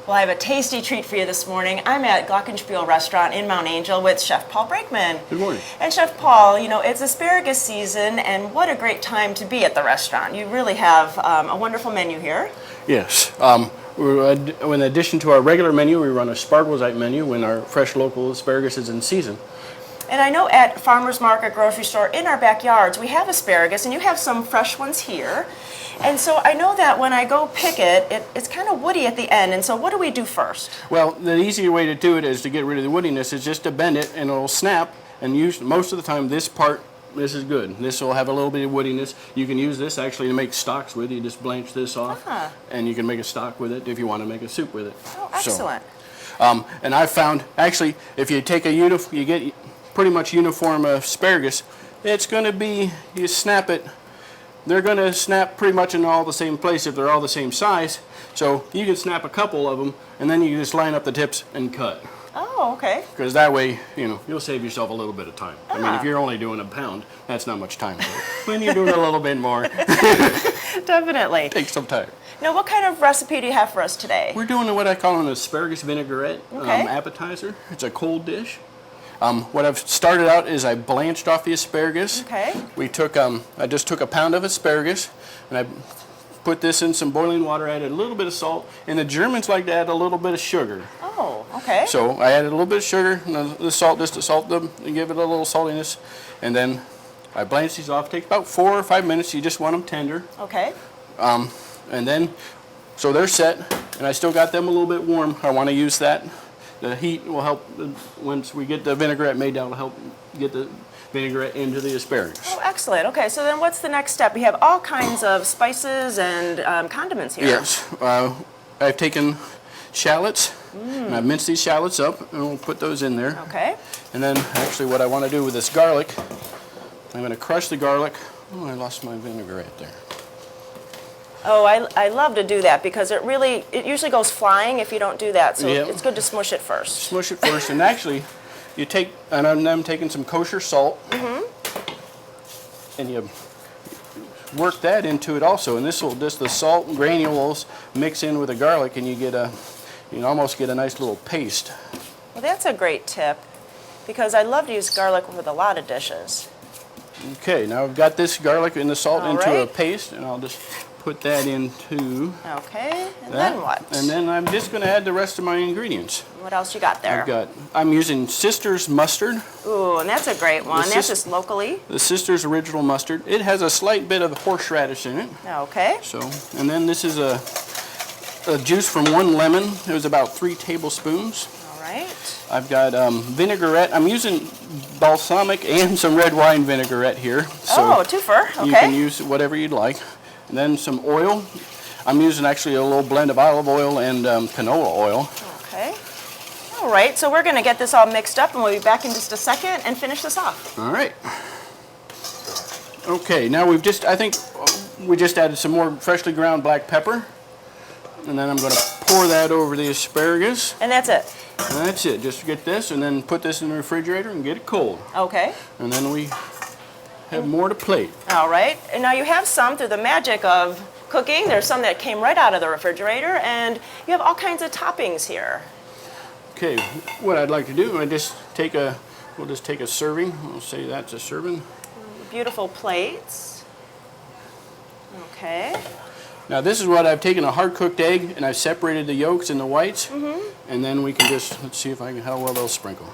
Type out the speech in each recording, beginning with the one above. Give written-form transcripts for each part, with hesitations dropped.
Well, I have a tasty treat for you this morning. I'm at Glockenspiel Restaurant in Mount Angel with Chef Paul Brakeman. Good morning. And Chef Paul, you know, it's asparagus season, and what a great time to be at the restaurant. You really have a wonderful menu here. Yes. In addition to our regular menu, we run a Spargles menu when our fresh local asparagus is in season. And I know at Farmers Market grocery store in our backyards we have asparagus, and you have some fresh ones here. And so I know that when I go pick it, it's kind of woody at the end. And so what do we do first? Well, the easier way to do it is to get rid of the woodiness is just to bend it and it'll snap. And most of the time this is good. This will have a little bit of woodiness. You can use this actually to make stocks with. You just blanch this off and you can make a stock with it if you want to make a soup with it. Oh, excellent. And I found actually if you take you get pretty much uniform asparagus, it's going to be, you snap it, they're going to snap pretty much in all the same place if they're all the same size. So you can snap a couple of them and then you can just line up the tips and cut. Oh, okay. Because that way, you'll save yourself a little bit of time. I mean, if you're only doing a pound, that's not much time. But when you're doing a little bit more, definitely takes some time. Now, what kind of recipe do you have for us today? We're doing what I call an asparagus vinaigrette appetizer. It's a cold dish. What I've started out is I blanched off the asparagus. Okay. I just took a pound of asparagus and I put this in some boiling water, added a little bit of salt, and the Germans like to add a little bit of sugar. Oh, okay. So I added a little bit of sugar and the salt just to salt them and give it a little saltiness. And then I blanched these off. It takes about 4 or 5 minutes. You just want them tender. Okay. And then, so they're set, and I still got them a little bit warm. I want to use that. The heat will help, once we get the vinaigrette made, that will help get the vinaigrette into the asparagus. Oh, excellent. Okay, so then what's the next step? We have all kinds of spices and condiments here. Yes. I've taken shallots, and I've minced these shallots up, and we'll put those in there. Okay. And then, actually, what I want to do with this garlic, I'm going to crush the garlic. Oh, I lost my vinaigrette there. Oh, I love to do that because it usually goes flying if you don't do that. So it's good to smush it first. Smush it first, and actually, I'm taking some kosher salt, and you work that into it also. And this will the salt granules mix in with the garlic, and you can almost get a nice little paste. Well, that's a great tip because I love to use garlic with a lot of dishes. Okay, now I've got this garlic and the salt into a paste, and I'll just put that into Okay, and then what? And then I'm just going to add the rest of my ingredients. What else you got there? I'm using Sister's mustard. Ooh, and that's a great one. That's just locally. The Sister's original mustard. It has a slight bit of horseradish in it. Okay. So, and then this is a juice from 1 lemon. It was about 3 tablespoons. All right. I've got vinaigrette. I'm using balsamic and some red wine vinaigrette here. So twofer. Okay. You can use whatever you'd like. And then some oil. I'm using actually a little blend of olive oil and canola oil. Okay. All right, so we're going to get this all mixed up and we'll be back in just a second and finish this off. All right. Okay, now I think we just added some more freshly ground black pepper. And then I'm going to pour that over the asparagus. And that's it? And that's it. Just get this and then put this in the refrigerator and get it cold. Okay. And then we have more to plate. All right. And now you have some through the magic of cooking. There's some that came right out of the refrigerator, and you have all kinds of toppings here. Okay, what I'd like to do, we'll just take a serving. We'll say that's a serving. Beautiful plates. Okay. Now this is what I've taken a hard-cooked egg, and I've separated the yolks and the whites, and then we can let's see how well they'll sprinkle.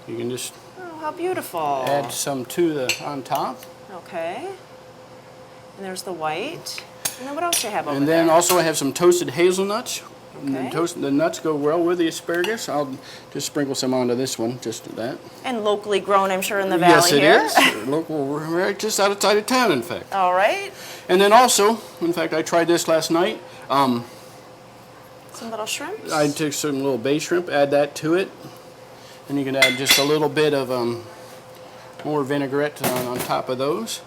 You can just how beautiful. Add some on top. Okay. And there's the white. And then what else do you have over there? And then also I have some toasted hazelnuts. Okay. And the nuts go well with the asparagus. I'll just sprinkle some onto this one, just that. And locally grown, I'm sure, in the valley here. Yes, it is. Local, right just outside of town, in fact. All right. And then also, in fact, I tried this last night. Some little shrimps? I took some little bay shrimp, add that to it. And you can add just a little bit of more vinaigrette on top of those.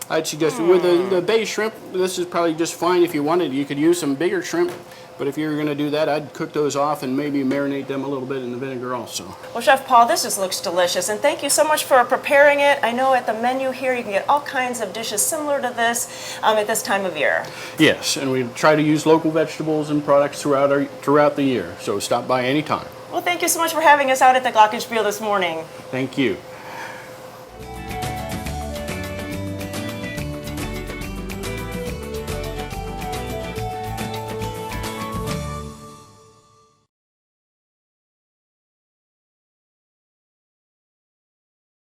I'd suggest with the bay shrimp, this is probably just fine if you wanted. You could use some bigger shrimp, But if you're going to do that, I'd cook those off and maybe marinate them a little bit in the vinegar also. Well, Chef Paul, this just looks delicious, and thank you so much for preparing it. I know at the menu here you can get all kinds of dishes similar to this at this time of year. Yes, and we try to use local vegetables and products throughout the year, so stop by anytime. Well, thank you so much for having us out at the Glockenspiel this morning. Thank you.